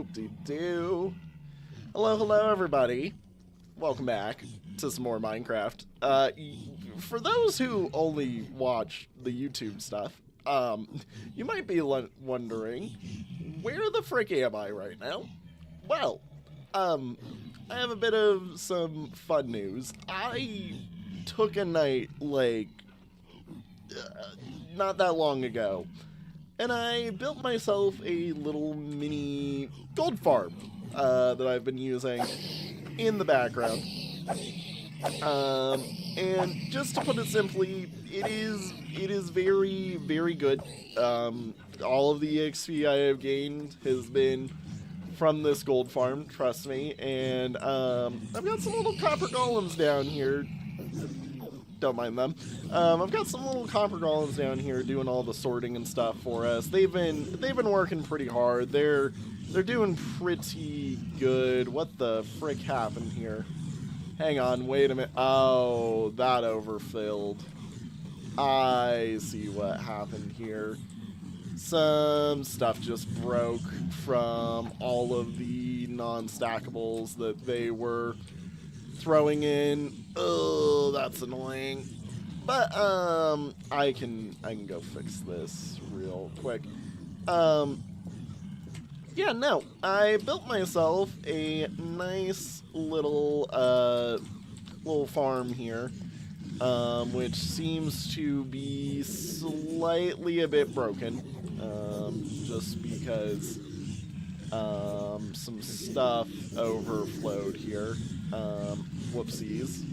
Whoop-de-doo. Hello, everybody. Welcome back to some more Minecraft. For those who only watch the YouTube stuff, you might be wondering, where the frick am I right now? Well, I have a bit of some fun news. I took a night, not that long ago, and I built myself a little mini gold farm that I've been using in the background. And just to put it simply, it is very, very good. All of the XP I have gained has been from this gold farm, trust me. And I've got some little copper golems down here. Don't mind them. I've got some little copper golems down here doing all the sorting and stuff for us. They've been working pretty hard. They're doing pretty good. What the frick happened here? Hang on, wait a minute. Oh, that overfilled. I see what happened here. Some stuff just broke from all of the non-stackables that they were throwing in. Oh, that's annoying. But I can go fix this real quick. Yeah, no, I built myself a nice little farm here, which seems to be slightly a bit broken, just because some stuff overflowed here. Whoopsies.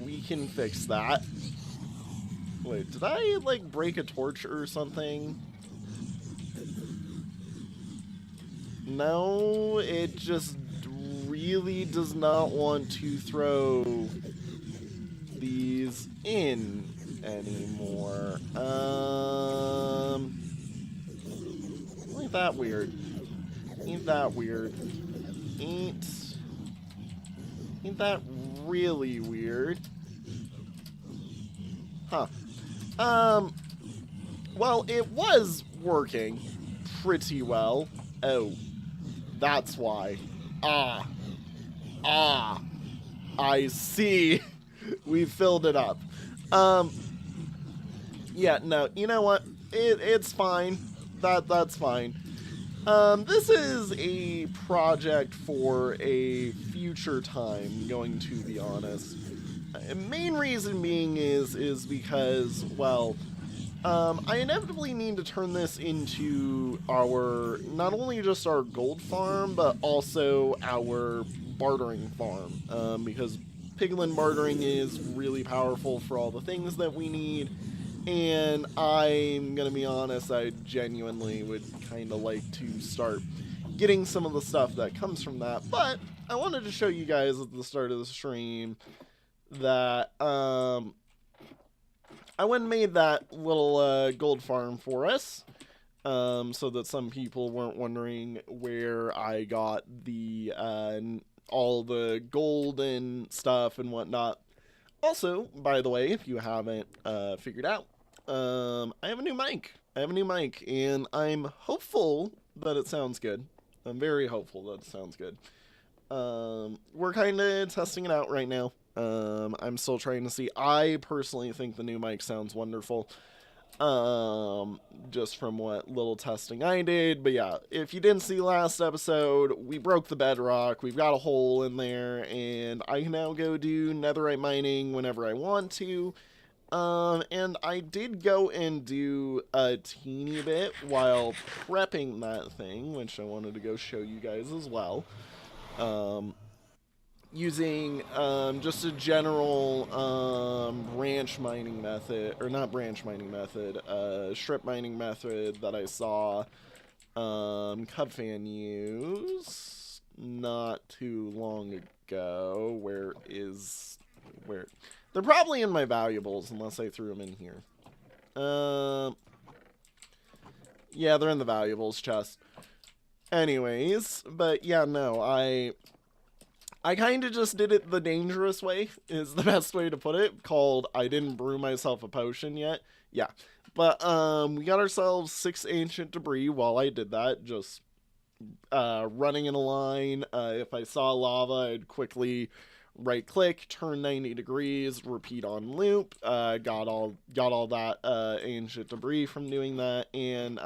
We can fix that. Wait, did I, break a torch or something? No, it just really does not want to throw these in anymore. Ain't that weird? Ain't that weird? Ain't that really weird? Huh. Well, it was working pretty well. Oh, that's why. I see. We filled it up. Yeah, no, you know what? It's fine. That's fine. This is a project for a future time, going to be honest. Main reason being is because, well, I inevitably need to turn this into our, not only just our gold farm, but also our bartering farm, because piglin bartering is really powerful for all the things that we need, and I'm gonna be honest, I genuinely would kind of like to start getting some of the stuff that comes from that. But I wanted to show you guys at the start of the stream that I went and made that little gold farm for us, so that some people weren't wondering where I got the all the gold and stuff and whatnot. Also, by the way, if you haven't figured out, I have a new mic. And I'm hopeful that it sounds good. I'm very hopeful that it sounds good. We're kind of testing it out right now. I'm still trying to see. I personally think the new mic sounds wonderful, just from what little testing I did. But yeah, if you didn't see last episode, we broke the bedrock. We've got a hole in there, and I can now go do netherite mining whenever I want to. And I did go and do a teeny bit while prepping that thing, which I wanted to go show you guys as well. Using just a general branch mining method, or not branch mining method, strip mining method that I saw Cubfan use not too long ago. Where they're probably in my valuables unless I threw them in here. Yeah, they're in the valuables chest. Anyways, but yeah, no, I kind of just did it the dangerous way, is the best way to put it, called I didn't brew myself a potion yet. Yeah, But we got ourselves 6 ancient debris while I did that, just running in a line. If I saw lava, I'd quickly right click, turn 90 degrees, repeat on loop. Got all that ancient debris from doing that, and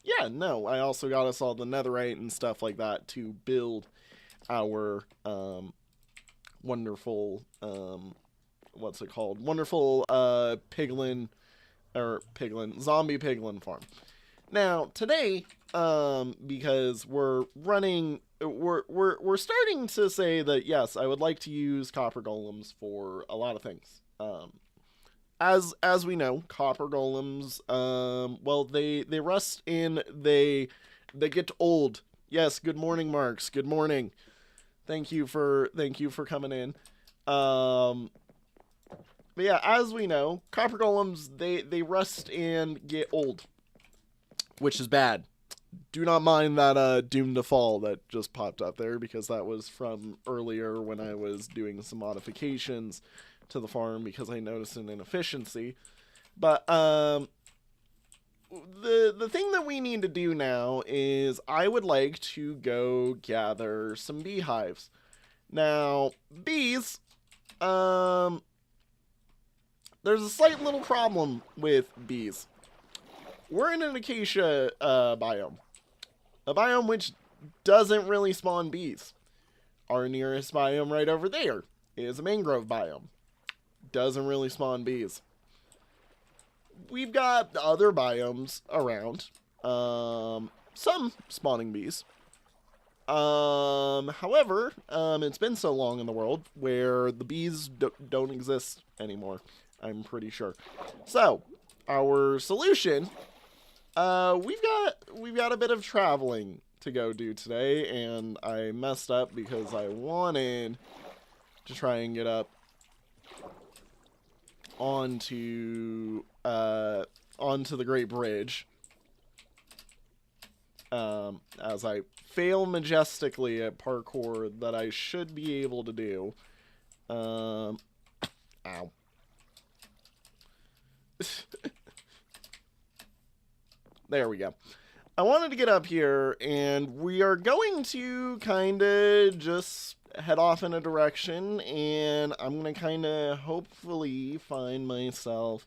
yeah, no, I also got us all the netherite and stuff like that to build our wonderful what's it called? Wonderful zombie piglin farm. Now, today, because we're starting to say that yes, I would like to use copper golems for a lot of things. As we know, copper golems, well, they rust and they get old. Yes, good morning, Marks. Good morning. Thank you for coming in. But yeah, as we know, copper golems they rust and get old, which is bad. Do not mind that Doom to Fall that just popped up there, because that was from earlier when I was doing some modifications to the farm because I noticed an inefficiency. But the thing that we need to do now is I would like to go gather some beehives. Now, bees, there's a slight little problem with bees. We're in an acacia biome. A biome which doesn't really spawn bees. Our nearest biome right over there is a mangrove biome. Doesn't really spawn bees. We've got other biomes around. Some spawning bees. However, it's been so long in the world where the bees don't exist anymore, I'm pretty sure. So, our solution, we've got a bit of traveling to go do today, and I messed up because I wanted to try and get up onto the Great Bridge. As I fail majestically at parkour that I should be able to do. Ow. There we go. I wanted to get up here, and we are going to kind of just head off in a direction, and I'm going to kind of hopefully find myself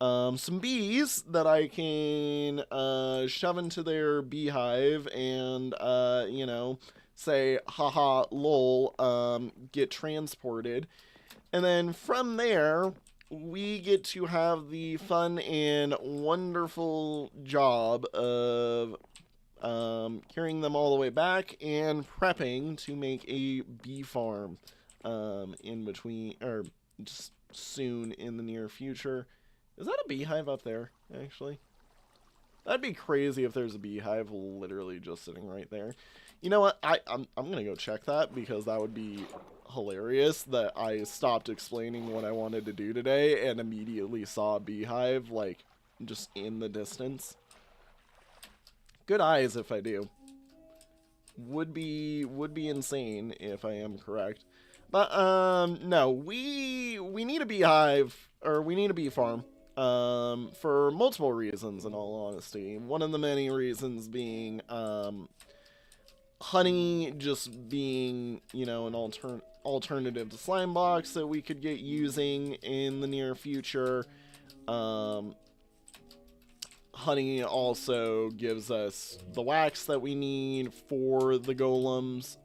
some bees that I can shove into their beehive and, you know, say, haha, lol, get transported. And then from there, we get to have the fun and wonderful job of carrying them all the way back and prepping to make a bee farm in between, or just soon in the near future. Is that a beehive up there, actually? That'd be crazy if there's a beehive literally just sitting right there. You know what? I'm gonna go check that, because that would be hilarious that I stopped explaining what I wanted to do today and immediately saw a beehive, like, just in the distance. Good eyes if I do. Would be insane if I am correct. But no, we need a beehive, or we need a bee farm. For multiple reasons, in all honesty. One of the many reasons being, honey just being, you know, an alternative to slime blocks that we could get using in the near future. Honey also gives us the wax that we need for the golems,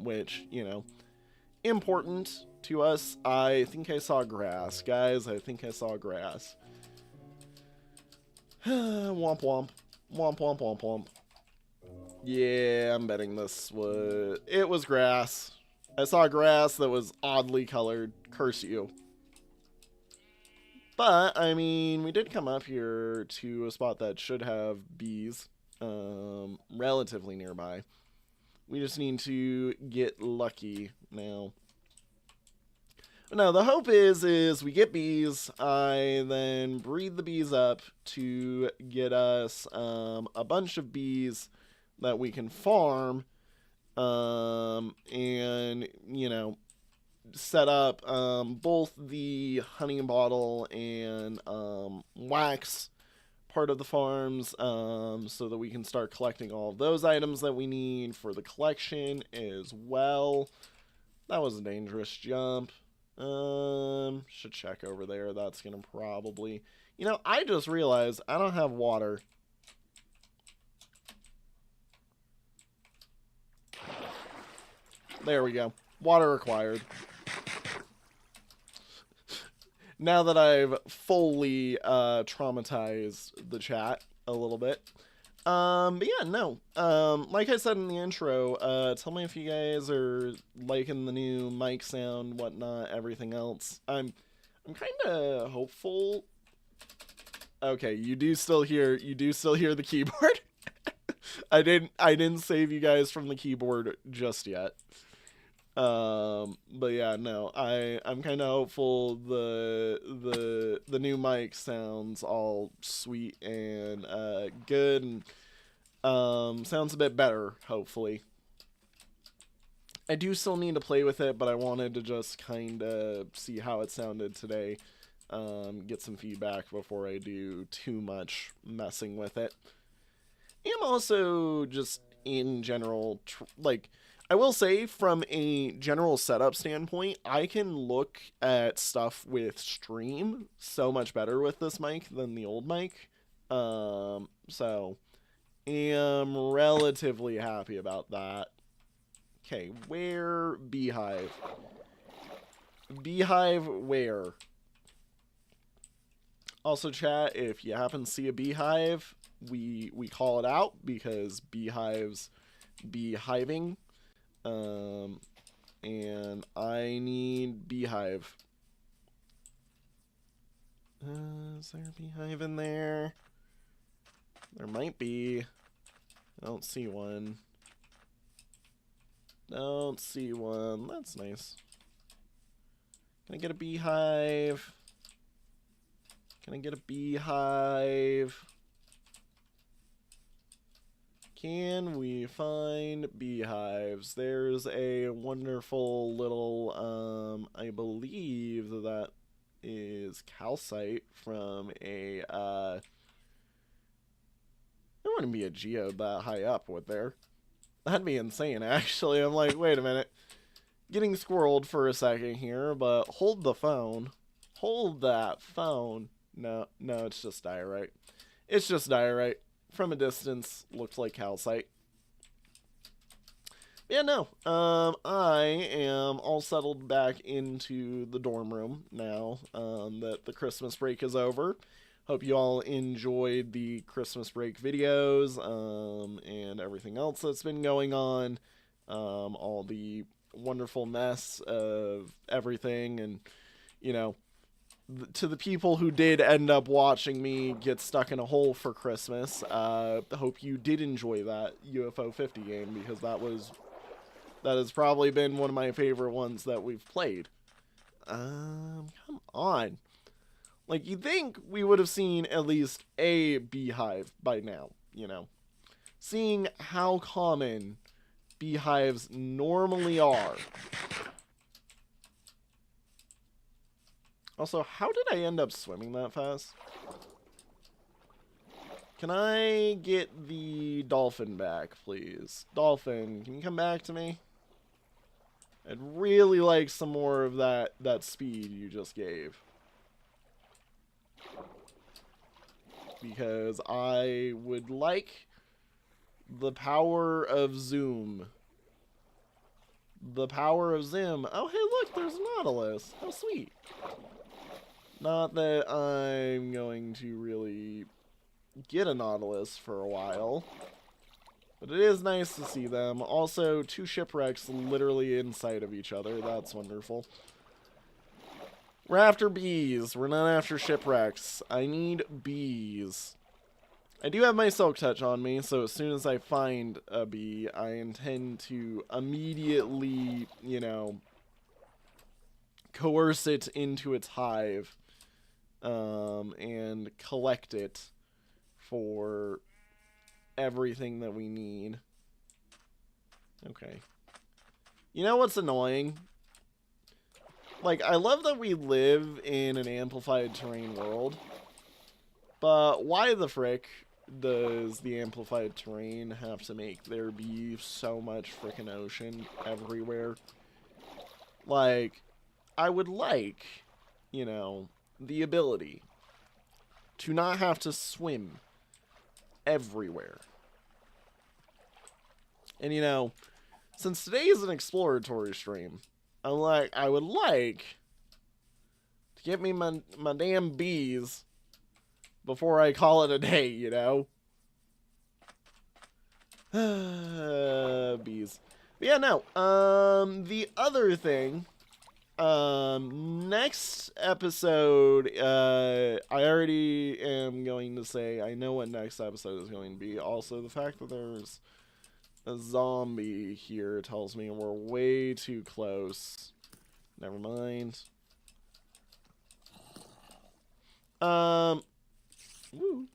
which, you know, important to us. I think I saw grass, guys. I think I saw grass. Womp womp. Womp womp womp womp. Yeah, I'm betting it was grass. I saw grass that was oddly colored. Curse you. But, I mean, we did come up here to a spot that should have bees, relatively nearby. We just need to get lucky now. No, the hope is we get bees. I then breed the bees up to get us a bunch of bees that we can farm, and, you know, set up both the honey bottle and wax part of the farms, so that we can start collecting all of those items that we need for the collection as well. That was a dangerous jump. Should check over there. That's gonna probably... You know, I just realized I don't have water. There we go. Water required. Now that I've fully traumatized the chat a little bit. But yeah, no. Like I said in the intro, tell me if you guys are liking the new mic sound, whatnot, everything else. I'm kind of hopeful. Okay, you do still hear the keyboard. I didn't save you guys from the keyboard just yet. But yeah, no, I'm kind of hopeful the new mic sounds all sweet and good, and sounds a bit better, hopefully. I do still need to play with it, but I wanted to just kind of see how it sounded today, get some feedback before I do too much messing with it. And also just in general, like, I will say, from a general setup standpoint, I can look at stuff with stream so much better with this mic than the old mic. So, am relatively happy about that. Okay, where? Beehive. Beehive where? Also, chat, if you happen to see a beehive, we call it out because beehives be hiving. And I need beehive. Is there a beehive in there? There might be. I don't see one. Don't see one. That's nice. Can I get a beehive? Can I get a beehive? Can we find beehives? There's a wonderful little, I believe that is calcite from a, there wouldn't be a geode that high up, would there? That'd be insane, actually. I'm like, wait a minute. Getting squirreled for a second here, but hold the phone. Hold that phone. No, it's just diorite. It's just diorite. From a distance, looks like calcite. Yeah, no. I am all settled back into the dorm room now that the Christmas break is over. Hope you all enjoyed the Christmas break videos and everything else that's been going on. All the wonderful mess of everything, and, you know, to the people who did end up watching me get stuck in a hole for Christmas, hope you did enjoy that UFO 50 game, because that has probably been one of my favorite ones that we've played. Come on. Like, you'd think we would have seen at least a beehive by now, you know. Seeing how common beehives normally are. Also, how did I end up swimming that fast? Can I get the dolphin back, please? Dolphin, can you come back to me? I'd really like some more of that speed you just gave. Because I would like the power of zoom. The power of zoom. Oh, hey, look, there's Nautilus. How sweet. Not that I'm going to really get a Nautilus for a while, but it is nice to see them. Also, two shipwrecks literally inside of each other. That's wonderful. We're after bees. We're not after shipwrecks. I need bees. I do have my Silk Touch on me, so as soon as I find a bee, I intend to immediately, you know, coerce it into its hive. And collect it for everything that we need. Okay. You know what's annoying? like, I love that we live in an amplified terrain world, but why the frick does the amplified terrain have to make there be so much frickin' ocean everywhere? Like, I would like, you know, the ability to not have to swim everywhere. And, you know, since today is an exploratory stream, I would like to get me my damn bees before I call it a day, you know? Bees. But yeah, no. The other thing, next episode, I already am going to say I know what next episode is going to be. Also, the fact that there's a zombie here tells me we're way too close. Never mind. Woo.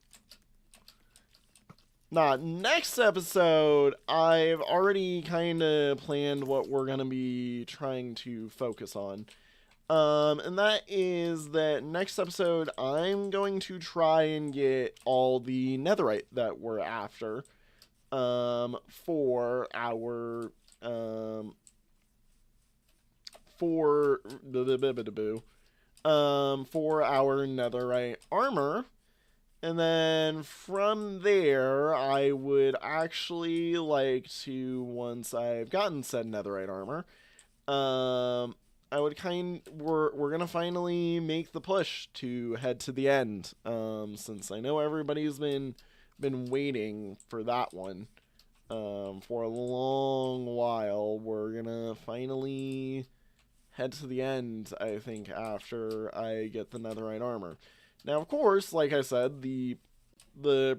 Nah, next episode, I've already kind of planned what we're going to be trying to focus on. And that is that next episode, I'm going to try and get all the netherite that we're after, for our, for our netherite armor. And then from there, I would actually like to, once I've gotten said netherite armor, I would we're gonna finally make the push to head to the end, since I know everybody's been waiting for that one, for a long while. We're gonna finally head to the end, I think, after I get the netherite armor. Now, of course, like I said, the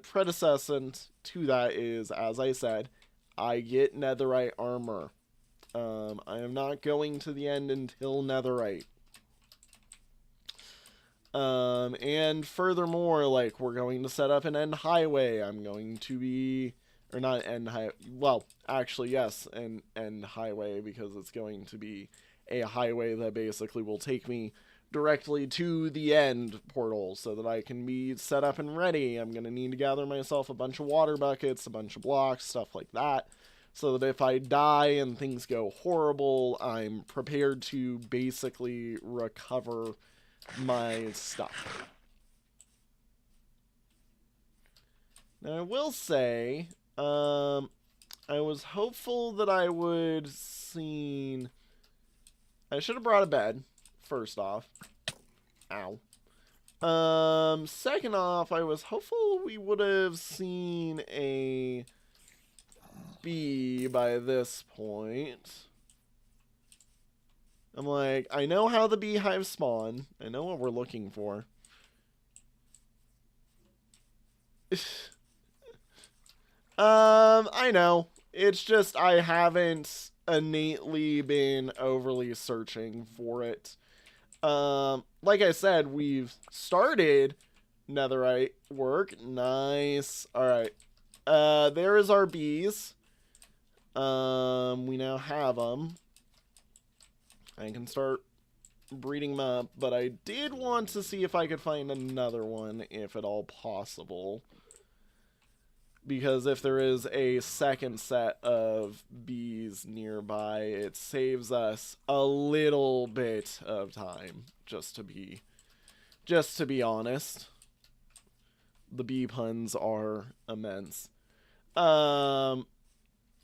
predecessor to that is, as I said, I get netherite armor. I am not going to the end until netherite. And furthermore, like, we're going to set up an end highway. I'm going to be, or not end highway, well, actually, yes, an end highway, because it's going to be a highway that basically will take me directly to the end portal so that I can be set up and ready. I'm going to need to gather myself a bunch of water buckets, a bunch of blocks, stuff like that, so that if I die and things go horrible, I'm prepared to basically recover my stuff. Now, I will say, I was hopeful that I would seen... I should have brought a bed. First off. Ow. Second off, I was hopeful we would have seen a bee by this point. I'm like, I know how the beehives spawn. I know what we're looking for. I know. It's just I haven't innately been overly searching for it. Like I said, we've started netherite work. Nice. Alright. There is our bees. We now have them. I can start breeding them up, but I did want to see if I could find another one, if at all possible. Because if there is a second set of bees nearby, it saves us a little bit of time, just to be honest. The bee puns are immense. But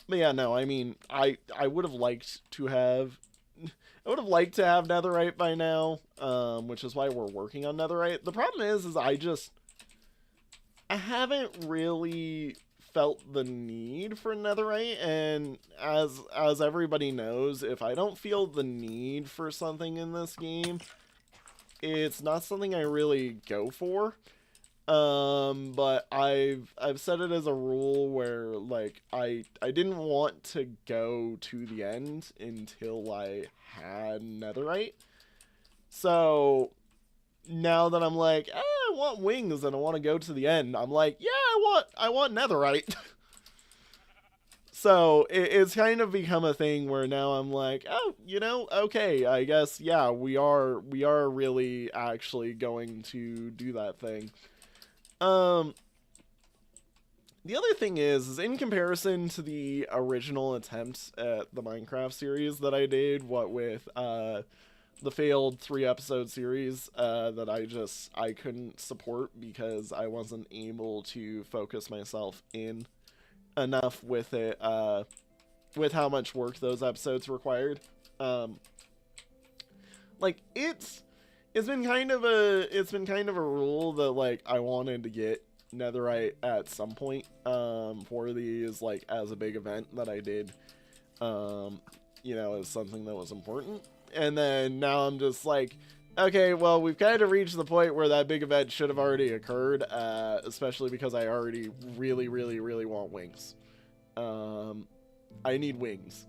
yeah, no, I mean, I would have liked to have netherite by now, which is why we're working on netherite. The problem is I haven't really felt the need for netherite, and as everybody knows, if I don't feel the need for something in this game, it's not something I really go for. But I've set it as a rule where, like, I didn't want to go to the end until I had netherite. So now that I'm like, I want wings and I want to go to the end, I'm like, yeah, I want netherite. So it's kind of become a thing where now I'm like, oh, okay, I guess, yeah, we are really actually going to do that thing. The other thing is in comparison to the original attempt at the Minecraft series that I did, what with the failed 3-episode series that I couldn't support because I wasn't able to focus myself in enough with it, with how much work those episodes required. Like it's been kind of a rule that like I wanted to get Netherite at some point for these, like, as a big event that I did, as something that was important. And then now I'm just like, okay, well, we've kind of reached the point where that big event should have already occurred, especially because I already really, really, really want wings. I need wings.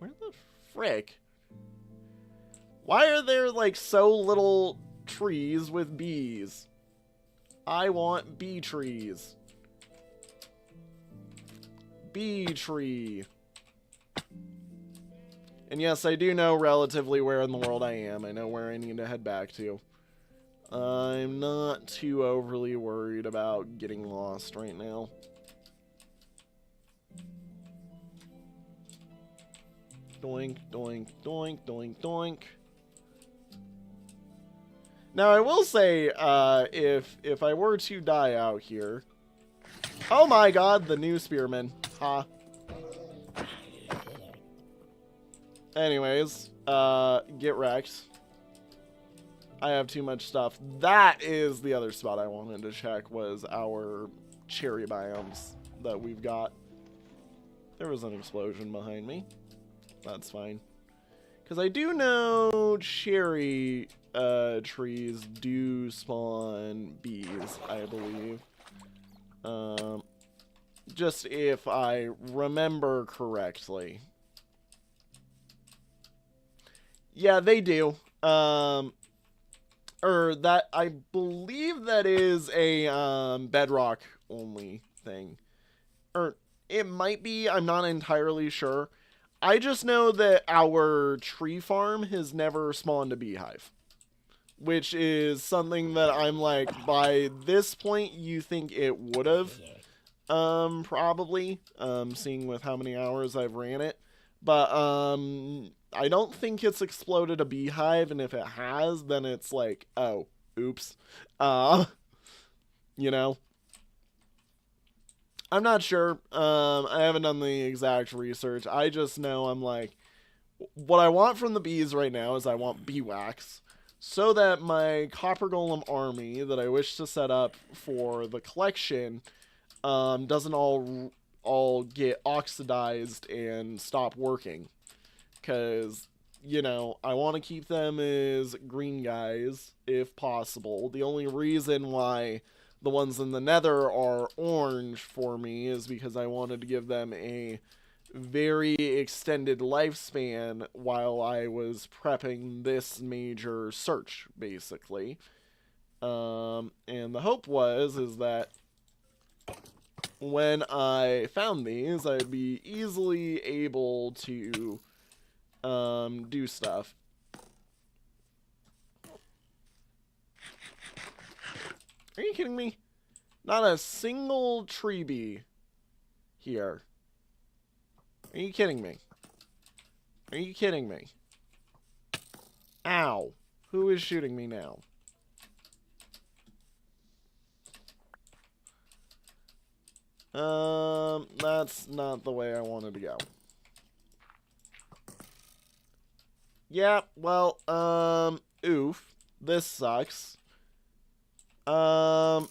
Where the frick? Why are there, like, so little trees with bees? I want bee trees. Bee tree. And yes, I do know relatively where in the world I am. I know where I need to head back to. I'm not too overly worried about getting lost right now. Doink, doink, doink, doink, doink. Now, I will say, if I were to die out here... Oh my god, the new spearman. Ha. Anyways, get wrecked. I have too much stuff. That is the other spot I wanted to check, was our cherry biomes that we've got. There was an explosion behind me. That's fine. Because I do know cherry trees do spawn bees, I believe. Just if I remember correctly. Yeah, they do. That, I believe that is a bedrock only thing. Or it might be, I'm not entirely sure. I just know that our tree farm has never spawned a beehive. Which is something that I'm like, by this point, you think it would have. Probably. Seeing with how many hours I've ran it. But, I don't think it's exploded a beehive, and if it has, then it's like, oh, oops. You know? I'm not sure. I haven't done the exact research. I just know I'm like, what I want from the bees right now is I want bee wax, so that my copper golem army that I wish to set up for the collection doesn't all get oxidized and stop working. Because, I want to keep them as green guys, if possible. The only reason why the ones in the nether are orange for me is because I wanted to give them a very extended lifespan while I was prepping this major search, basically. And the hope is that when I found these, I'd be easily able to do stuff. Are you kidding me? Not a single tree bee here. Are you kidding me? Are you kidding me? Ow. Who is shooting me now? That's not the way I wanted to go. Yeah, well, oof. This sucks. I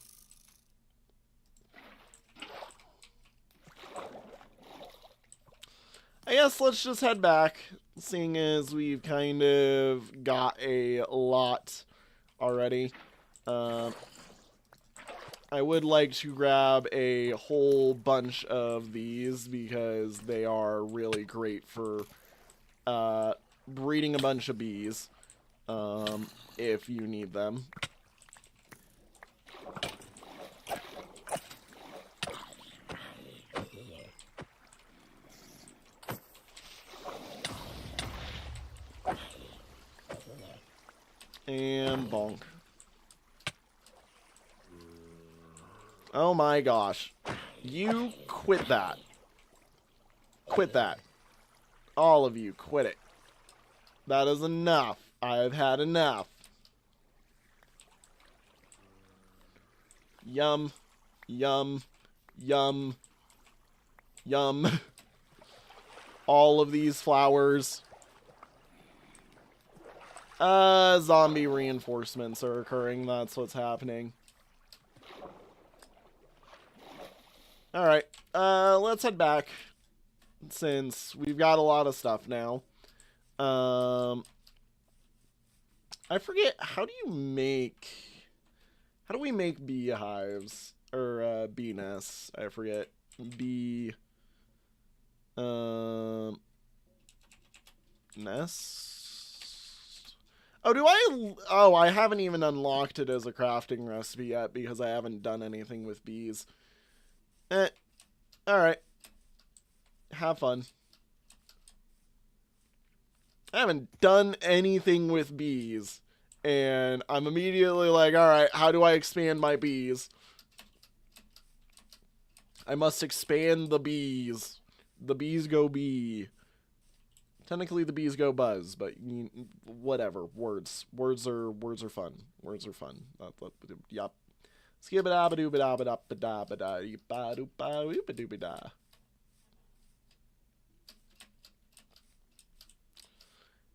guess let's just head back, seeing as we've kind of got a lot already. I would like to grab a whole bunch of these because they are really great for breeding a bunch of bees if you need them. And bonk. Oh my gosh. You quit that. Quit that. All of you, quit it. That is enough. I've had enough. Yum. Yum. Yum. Yum. All of these flowers. Zombie reinforcements are occurring. That's what's happening. Alright. Let's head back. Since we've got a lot of stuff now. I forget, how do we make beehives? Or, bee nests. I forget. Bee... Nest? Oh, I haven't even unlocked it as a crafting recipe yet because I haven't done anything with bees. Alright. Have fun. I haven't done anything with bees. And I'm immediately like, alright, how do I expand my bees? I must expand the bees. The bees go bee. Technically, the bees go buzz, but whatever. Words are fun. Words are fun. Yup.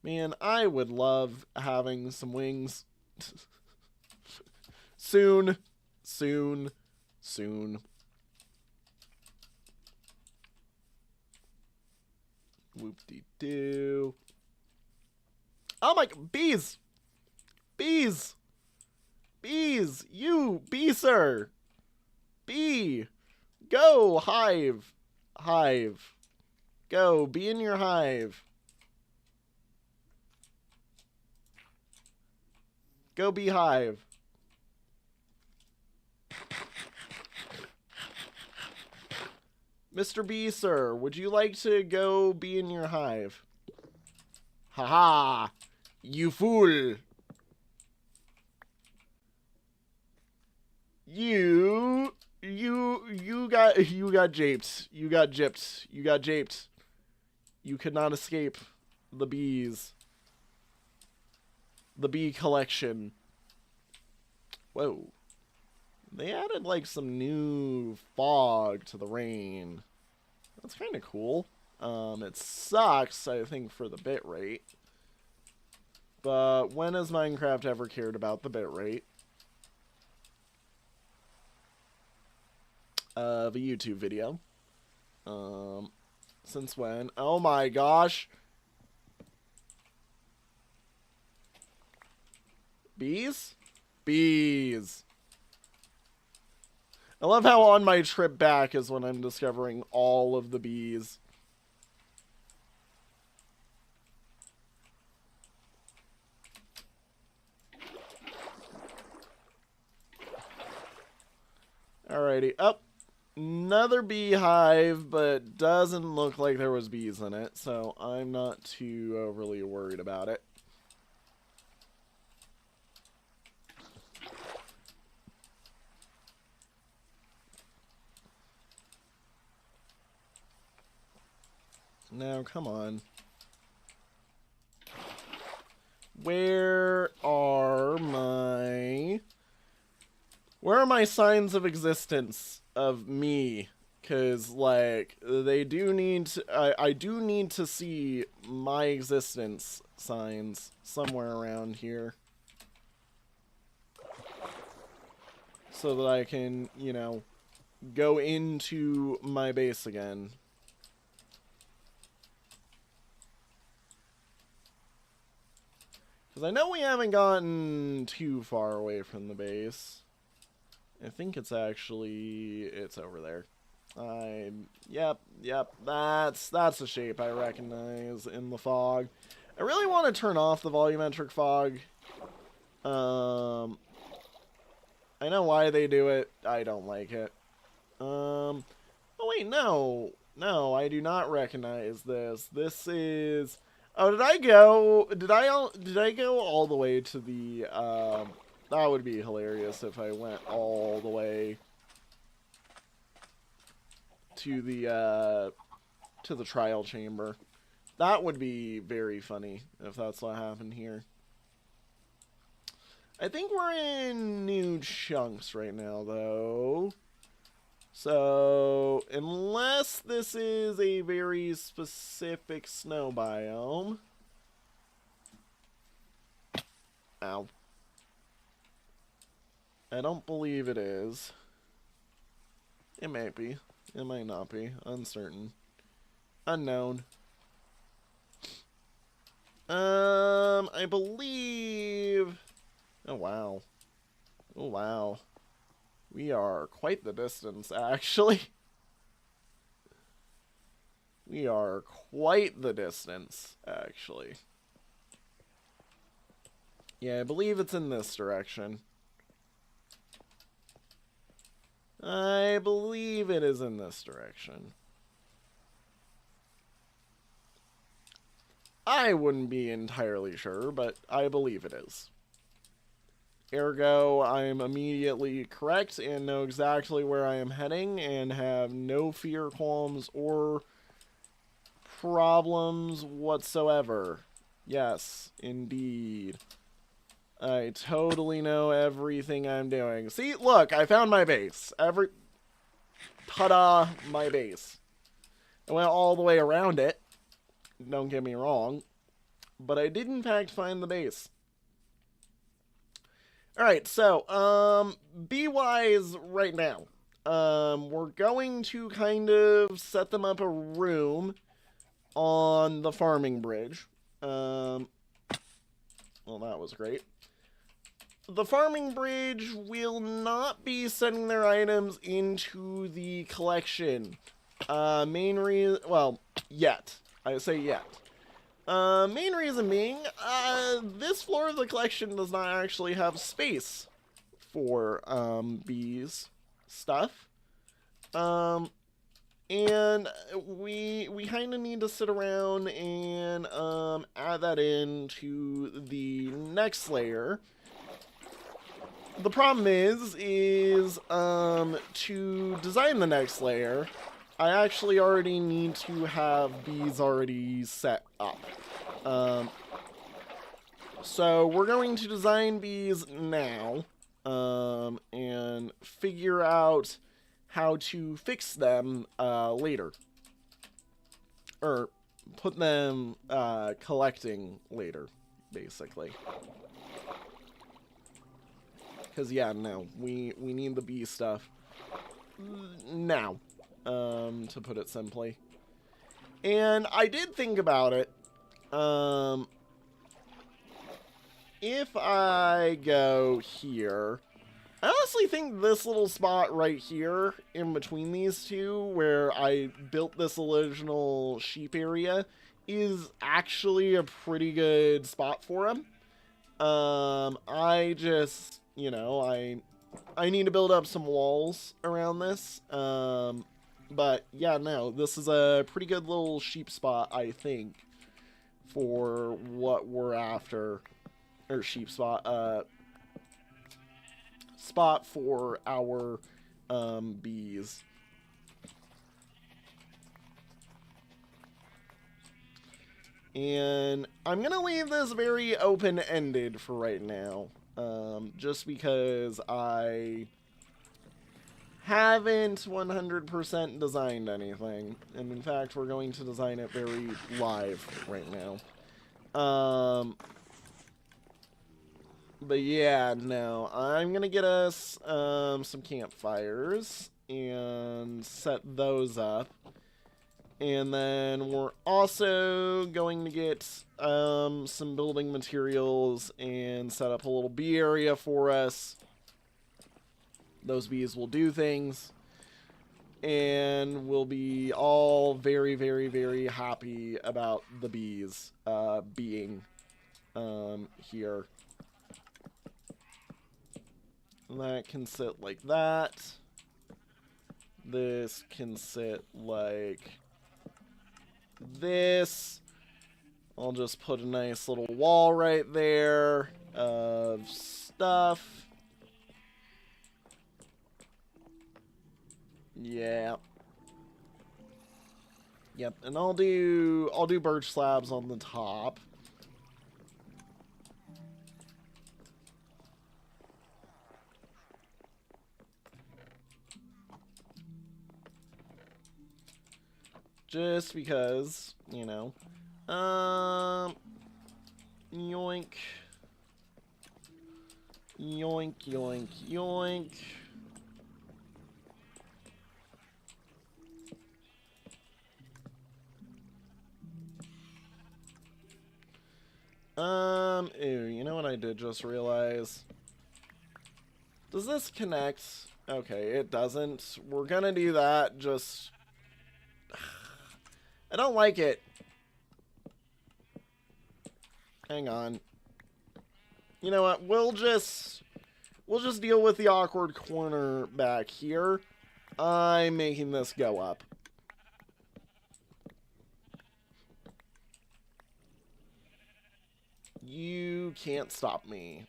Man, I would love having some wings. Soon. Soon. Soon. Whoop-de-doo. Oh my... Bees! Bees! Bees! You! Bee, sir! Bee! Go! Hive! Hive. Go! Be in your hive. Go beehive. Mr. Bee, sir, would you like to go be in your hive? Haha! You fool! You got japed. You got gypped. You got japed. You could not escape the bees. The bee collection. Whoa. They added like some new fog to the rain. That's kind of cool. It sucks, I think, for the bitrate. But when has Minecraft ever cared about the bitrate? Of a YouTube video. Since when? Oh my gosh. Bees? Bees. I love how on my trip back is when I'm discovering all of the bees. Alrighty. Up. Another beehive, but doesn't look like there was bees in it, so I'm not too overly worried about it. Now, come on. Where are my signs of existence of me? Because, like, they do need to, I do need to see my existence signs somewhere around here. So that I can, you know, go into my base again. Because I know we haven't gotten too far away from the base. I think it's actually... it's over there. Yep, that's a shape I recognize in the fog. I really want to turn off the volumetric fog. I know why they do it. I don't like it. Oh wait, no. No, I do not recognize this. This is... Oh, did I go? Did I go all the way to the? That would be hilarious if I went all the way to the trial chamber. That would be very funny if that's what happened here. I think we're in new chunks right now, though. So, unless this is a very specific snow biome. Ow. I don't believe it is. It might be. It might not be. Uncertain. Unknown. I believe... Oh, wow. Oh, wow. We are quite the distance, actually. We are quite the distance, actually. Yeah, I believe it's in this direction. I believe it is in this direction. I wouldn't be entirely sure, but I believe it is. Ergo, I'm immediately correct and know exactly where I am heading and have no fear, qualms, or problems whatsoever. Yes, indeed. I totally know everything I'm doing. See, look, I found my base. Ta-da, my base. I went all the way around it. Don't get me wrong. But I did, in fact, find the base. Alright, so, bee-wise right now. We're going to kind of set them up a room on the farming bridge. Well, that was great. The farming bridge will not be sending their items into the collection. Main reason... Well, yet. I say yet. Main reason being, this floor of the collection does not actually have space for, bees stuff. And we kind of need to sit around and, add that into the next layer. The problem is, to design the next layer, I actually already need to have bees already set up. So we're going to design bees now, and figure out how to fix them, later. Or put them, collecting later, basically. Because, yeah, no, we need the bee stuff now, to put it simply. And I did think about it. If I go here, I honestly think this little spot right here in between these two, where I built this original sheep area, is actually a pretty good spot for him. I just... You know, I need to build up some walls around this. But yeah, no, this is a pretty good little sheep spot, I think, for what we're after. Or sheep spot, spot for our, bees. And I'm gonna leave this very open-ended for right now. Just because I haven't 100% designed anything. And in fact, we're going to design it very live right now. But yeah, no. I'm going to get us some campfires and set those up. And then we're also going to get some building materials and set up a little bee area for us. Those bees will do things. And we'll be all very, very, very happy about the bees being here. And that can sit like that. This can sit like... this. I'll just put a nice little wall right there of stuff. Yeah. Yep, and I'll do birch slabs on the top. Just because, you know. Yoink. Yoink, yoink, yoink. Ew, you know what I did just realize? Does this connect? Okay, it doesn't. We're gonna do that, just... I don't like it. Hang on. You know what? We'll just deal with the awkward corner back here. I'm making this go up. You can't stop me.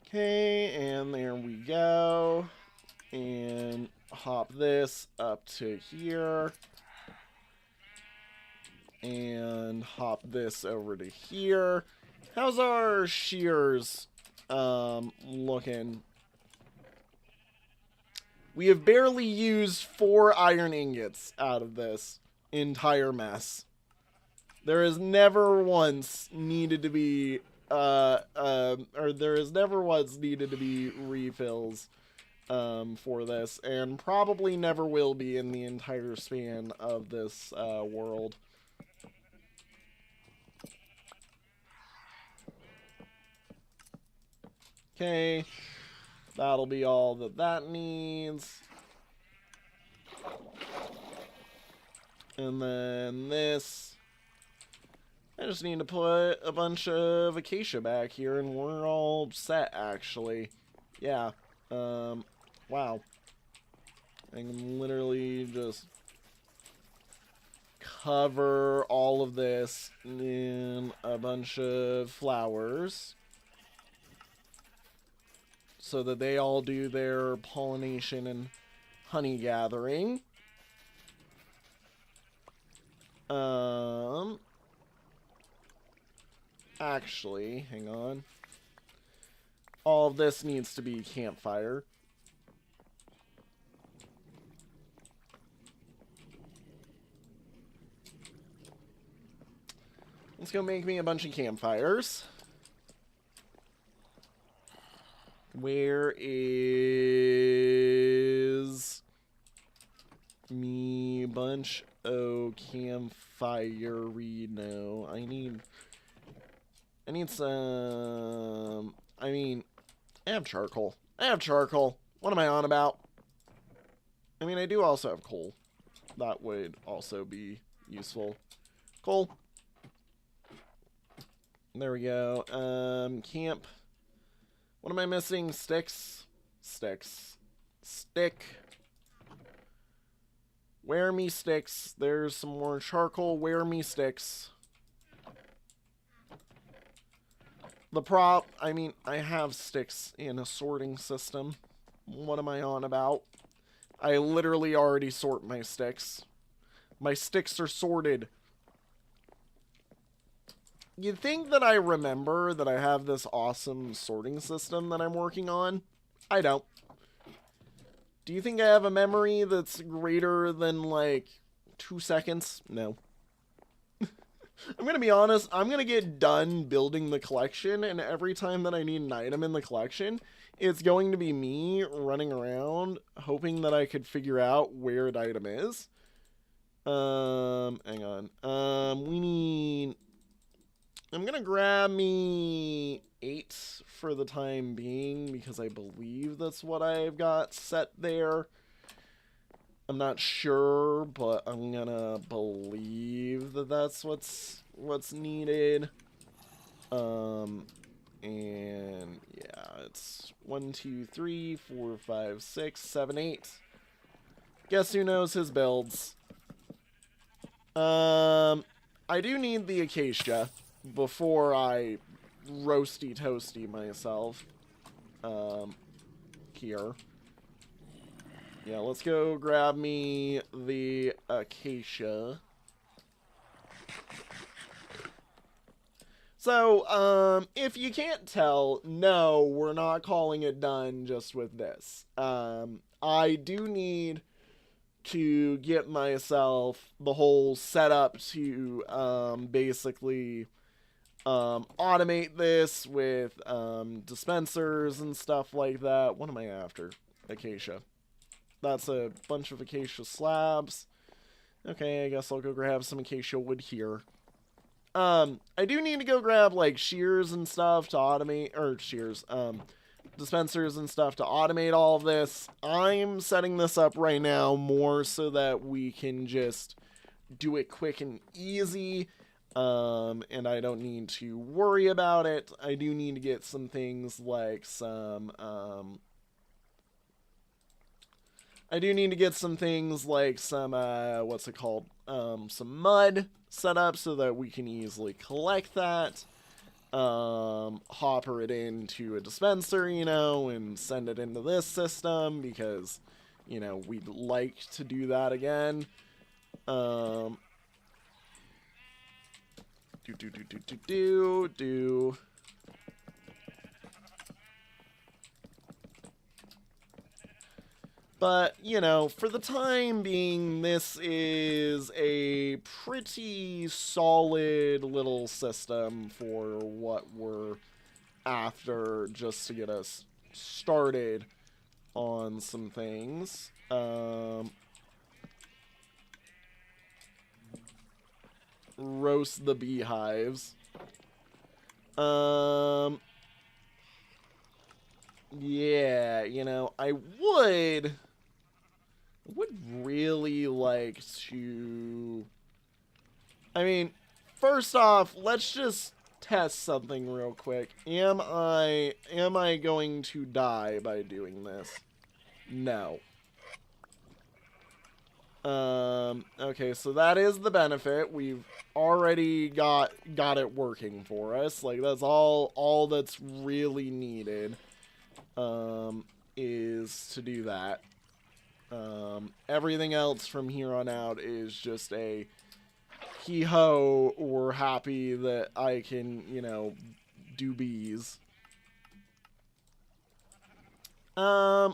Okay, and there we go. And hop this up to here. And hop this over to here. How's our shears looking? We have barely used 4 iron ingots out of this entire mess. There is never once needed to be there is never once needed to be refills for this, and probably never will be in the entire span of this world. Okay, that'll be all that needs. And then this. I just need to put a bunch of acacia back here and we're all set, actually. Yeah. Wow. I can literally just cover all of this in a bunch of flowers so that they all do their pollination and honey gathering. Actually, hang on. All of this needs to be campfire. Let's go make me a bunch of campfires. Where is me bunch of campfire? No, I need some... I mean, I have charcoal. What am I on about? I mean, I do also have coal. That would also be useful. Coal. There we go. Camp. What am I missing? Sticks. Stick. Where me sticks? There's some more charcoal. Where me sticks? I mean, I have sticks in a sorting system. What am I on about? I literally already sort my sticks. My sticks are sorted. You'd think that I remember that I have this awesome sorting system that I'm working on. I don't. Do you think I have a memory that's greater than, like, 2 seconds? No. I'm going to be honest, I'm going to get done building the collection, and every time that I need an item in the collection, it's going to be me running around, hoping that I could figure out where an item is. Hang on. We need... I'm going to grab me 8 for the time being, because I believe that's what I've got set there. I'm not sure, but I'm gonna believe that that's what's needed. And And yeah, it's 1, 2, 3, 4, 5, 6, 7, 8. Guess who knows his builds? I do need the acacia before I roasty toasty myself. Here. Yeah, let's go grab me the acacia. So, if you can't tell, no, we're not calling it done just with this. I do need to get myself the whole setup to, basically, automate this with, dispensers and stuff like that. What am I after? Acacia. That's a bunch of acacia slabs. Okay, I guess I'll go grab some acacia wood here. I do need to go grab, like, shears and stuff to automate, or shears, dispensers and stuff to automate all of this. I'm setting this up right now more so that we can just do it quick and easy, and I don't need to worry about it. I do need to get some things like some, what's it called? Some mud set up so that we can easily collect that. Hopper it into a dispenser, you know, and send it into this system because, you know, we'd like to do that again. But, you know, for the time being, this is a pretty solid little system for what we're after, just to get us started on some things. Roast the beehives. Yeah, you know, I would really like to... I mean, first off, let's just test something real quick. Am I going to die by doing this? No. Okay, so that is the benefit. We've already got it working for us. Like, that's all that's really needed, is to do that. Everything else from here on out is just a hee-ho, we're happy that I can, you know, do bees. I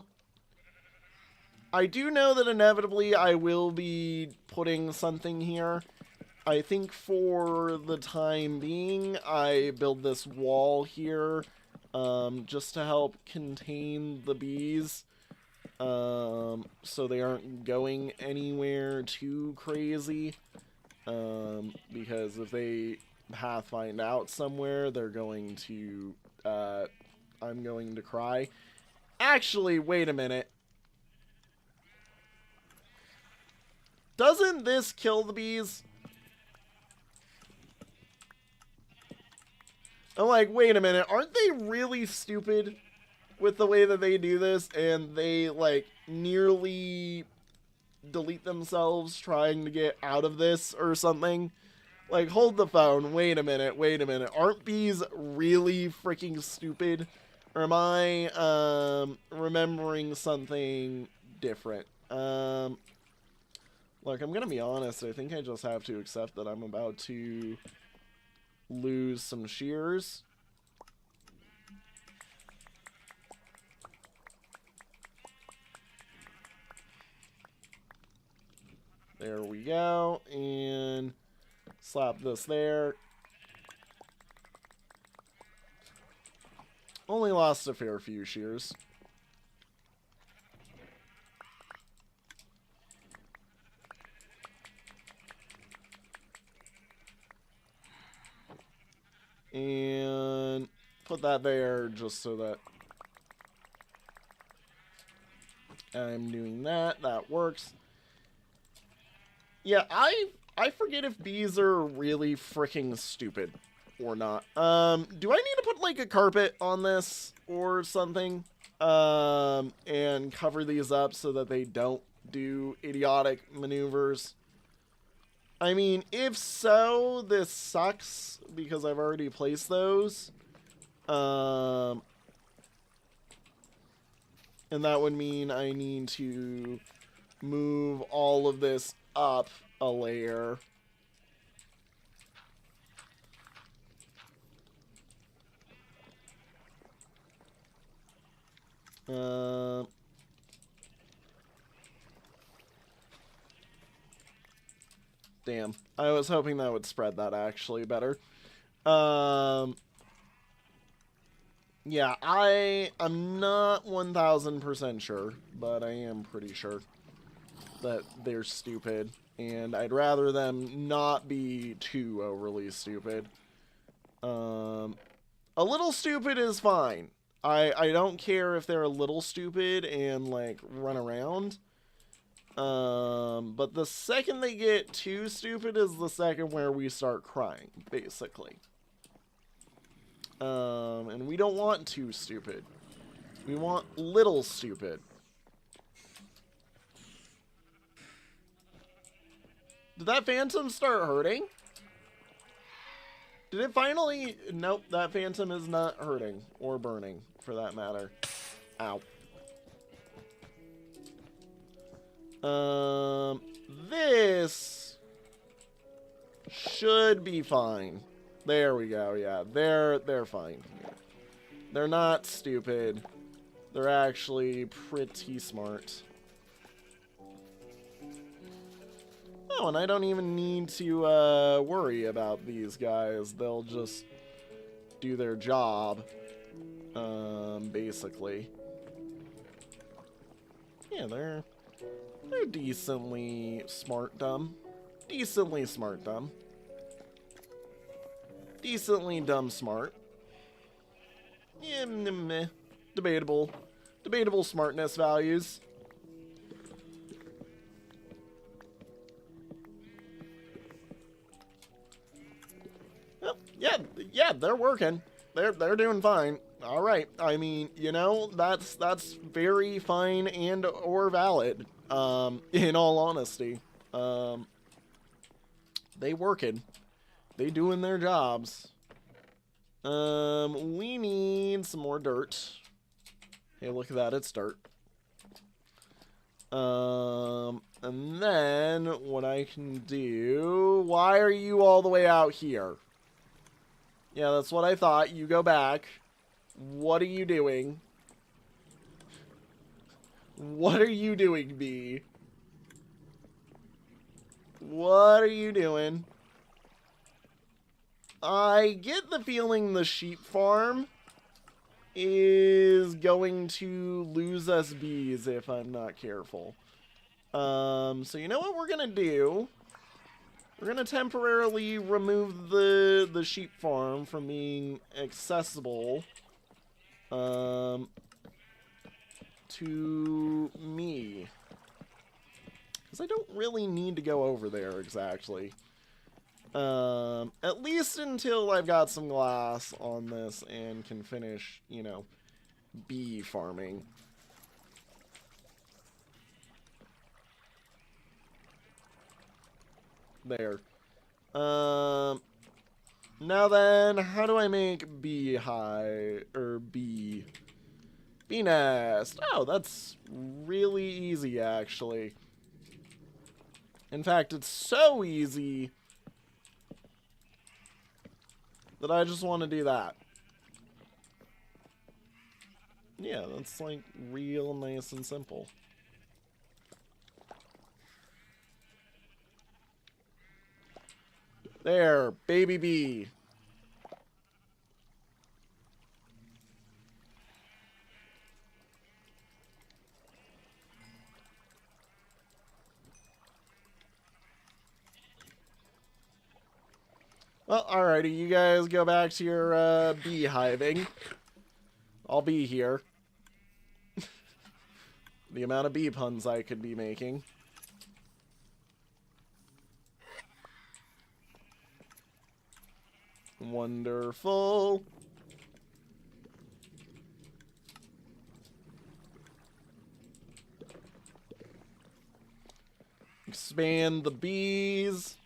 do know that inevitably I will be putting something here. I think for the time being, I build this wall here, just to help contain the bees. So they aren't going anywhere too crazy. Because if they find out somewhere, they're going to, I'm going to cry. Actually, wait a minute. Doesn't this kill the bees? I'm like, wait a minute, aren't they really stupid with the way that they do this? And they, like, nearly delete themselves trying to get out of this or something? Like, hold the phone, wait a minute. Aren't bees really freaking stupid? Or am I, remembering something different? Look, I'm gonna be honest, I think I just have to accept that I'm about to lose some shears. There we go, and slap this there. Only lost a fair few shears. And put that there just so that I'm doing that. That works. Yeah, I forget if bees are really freaking stupid. or not. Do I need to put like a carpet on this or something? And cover these up so that they don't do idiotic maneuvers? I mean, if so, this sucks because I've already placed those. And that would mean I need to move all of this up a layer. Damn. I was hoping that would spread that actually better. Yeah, I'm not 1000% sure, but I am pretty sure that they're stupid, and I'd rather them not be too overly stupid. A little stupid is fine. I don't care if they're a little stupid and like run around. But the second they get too stupid is the second where we start crying, basically. And we don't want too stupid. We want little stupid. Did that phantom start hurting? Did it finally? Nope, that phantom is not hurting or burning, for that matter. Ow. This should be fine. There we go. Yeah, they're fine. They're not stupid. They're actually pretty smart. Oh, and I don't even need to worry about these guys. They'll just do their job, basically. Yeah, they're decently smart dumb. Decently smart dumb. Decently dumb smart. Yeah, meh. Debatable. Debatable smartness values. Well, yeah, they're working. They're doing fine. All right. I mean, you know, that's very fine and or valid. In all honesty, they working. They doing their jobs. We need some more dirt. Hey, look at that, it's dirt. And then what I can do... Why are you all the way out here? Yeah, that's what I thought. You go back. What are you doing? What are you doing, bee? What are you doing? I get the feeling the sheep farm is going to lose us bees if I'm not careful. So you know what we're gonna do? We're gonna temporarily remove the sheep farm from being accessible to me. Because I don't really need to go over there exactly. At least until I've got some glass on this and can finish, you know, bee farming. There. Now then, how do I make bee hive, or bee nest? Oh, that's really easy, actually. In fact, it's so easy that I just want to do that. Yeah, that's like real nice and simple. There, baby bee. Well, alrighty, you guys go back to your beehiving. I'll be here. The amount of bee puns I could be making. Wonderful. Expand the bees.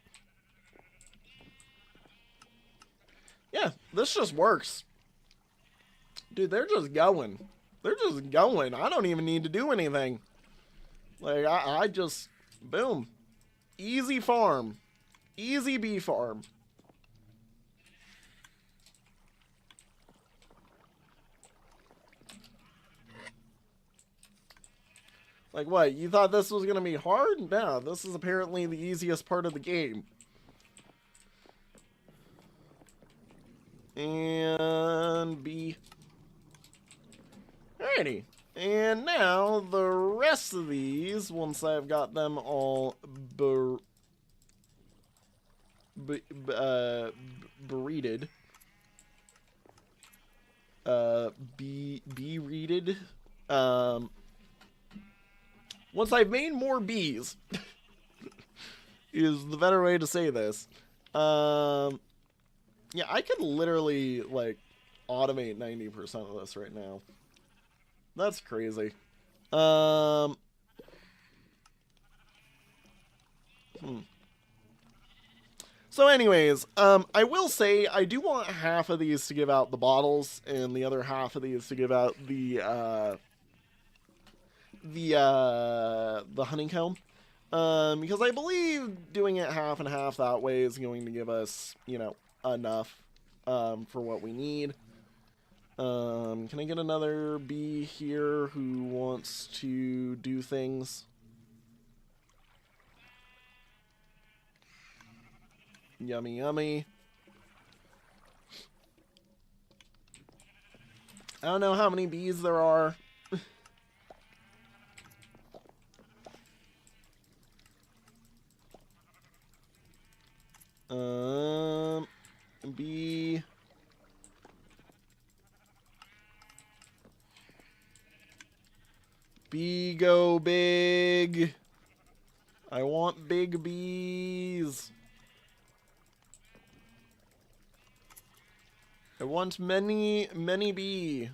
Yeah, this just works. Dude, they're just going. They're just going. I don't even need to do anything. Like, I just... Boom. Easy farm. Easy bee farm. Like, what? You thought this was going to be hard? No, this is apparently the easiest part of the game. And B. Alrighty. And now, the rest of these, once I've got them all breeded. Be-reeded. Once I've made more bees, is the better way to say this. Yeah, I could literally, like, automate 90% of this right now. That's crazy. So anyways, I will say I do want half of these to give out the bottles and the other half of these to give out the honeycomb. Because I believe doing it half and half that way is going to give us, you know, enough for what we need. Can I get another bee here who wants to do things? Yummy, yummy. I don't know how many bees there are. Bee. Bee go big. I want big bees. I want many, many bee.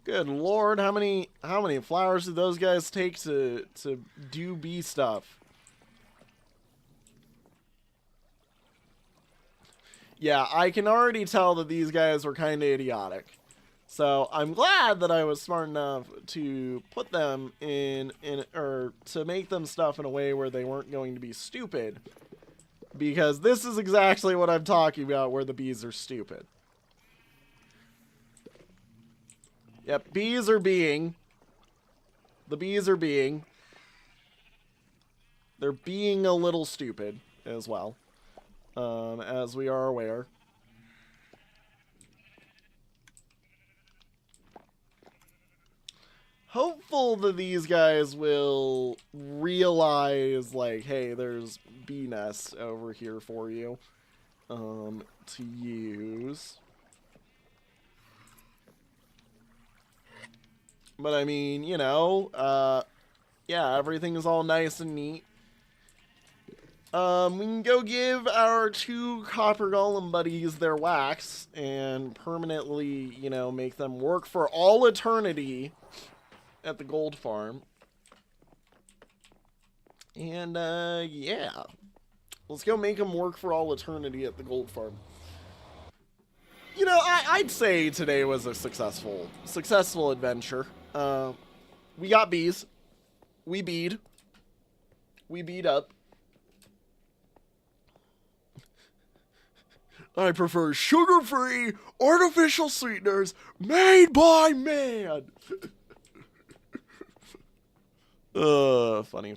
Good Lord, how many flowers do those guys take to do bee stuff? Yeah, I can already tell that these guys were kind of idiotic. So I'm glad that I was smart enough to put them or to make them stuff in a way where they weren't going to be stupid. Because this is exactly what I'm talking about, where the bees are stupid. Yep, bees are being. The bees are being. They're being a little stupid as well. As we are aware. Hopeful that these guys will realize, like, hey, there's bee nests over here for you to use. But I mean, you know, yeah, everything is all nice and neat. We can go give our 2 copper golem buddies their wax and permanently, you know, make them work for all eternity at the gold farm. And, yeah. Let's go make them work for all eternity at the gold farm. You know, I'd say today was a successful adventure. We got bees. We beed. We beat up. I prefer sugar-free, artificial sweeteners made by man. Funny.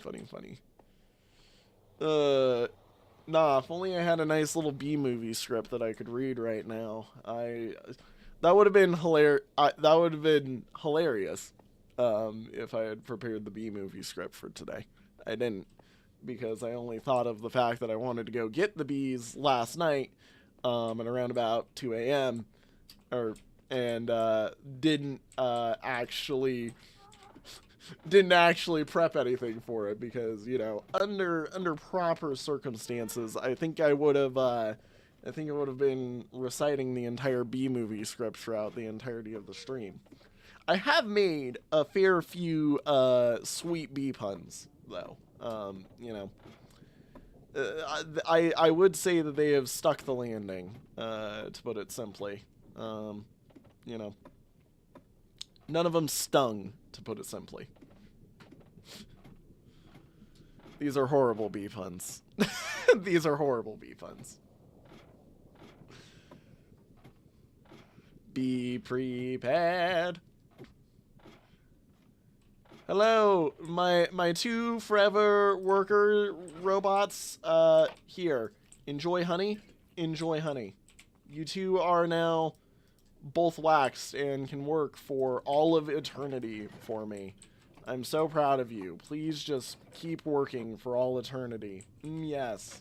Nah, if only I had a nice little B-movie script that I could read right now. That would have been hilarious. That would have been hilarious if I had prepared the B-movie script for today. I didn't, because I only thought of the fact that I wanted to go get the bees last night at around about 2 a.m. or and didn't actually prep anything for it, because, you know, under proper circumstances, I think I would have been reciting the entire B-movie script throughout the entirety of the stream. I have made a fair few sweet B puns, though. You know, I would say that they have stuck the landing, to put it simply. You know, none of them stung, to put it simply. These are horrible B puns. These are horrible B puns. Be prepared. Hello, my two forever worker robots. Here, enjoy honey. Enjoy honey. You two are now both waxed and can work for all of eternity for me. I'm so proud of you. Please just keep working for all eternity. Yes.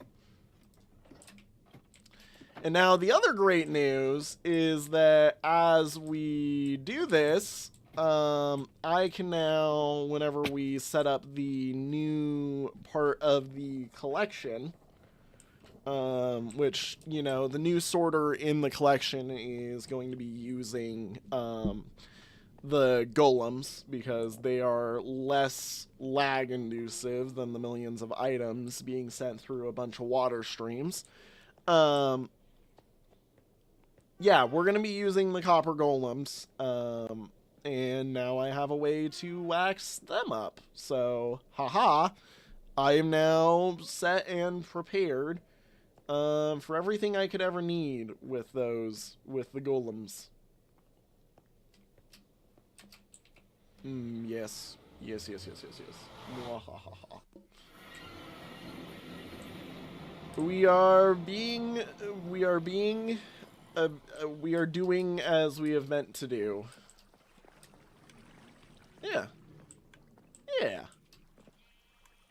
And now the other great news is that as we do this, I can now, whenever we set up the new part of the collection, which, you know, the new sorter in the collection is going to be using the golems, because they are less lag inducive than the millions of items being sent through a bunch of water streams. Yeah, we're going to be using the copper golems, and now I have a way to wax them up. So, haha, I am now set and prepared for everything I could ever need with those, with the golems. Yes. Yes. Mwahaha. We are doing as we have meant to do. Yeah. Yeah.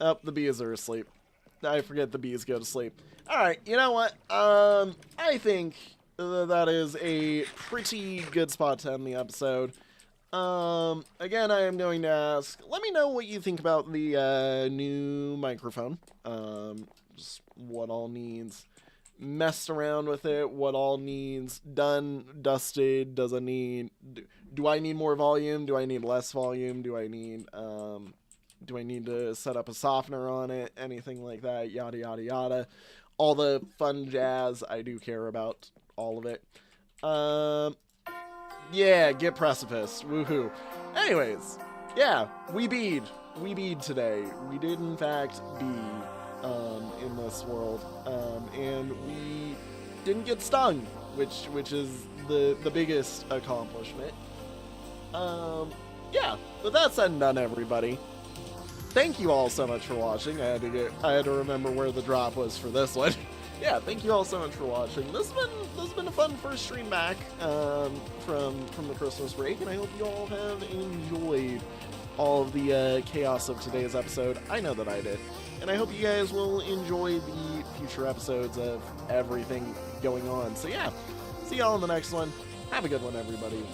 Oh, the bees are asleep. I forget the bees go to sleep. Alright, you know what? I think that is a pretty good spot to end the episode. Again, I am going to ask, let me know what you think about the new microphone. Just what all needs messed around with it, what all needs done, dusted, does it need, do I need more volume, do I need less volume, do I need to set up a softener on it, anything like that, yada yada yada. All the fun jazz, I do care about all of it. Yeah, get Precipice, woohoo. Anyways, yeah, we bead today. We did in fact bead in this world, and we didn't get stung, which is the biggest accomplishment. Yeah, but that's said and done, everybody. Thank you all so much for watching. I had to remember where the drop was for this one. Yeah, thank you all so much for watching. This has been a fun first stream back from the Christmas break, and I hope you all have enjoyed all of the chaos of today's episode. I know that I did. And I hope you guys will enjoy the future episodes of everything going on. So yeah, see y'all in the next one. Have a good one, everybody.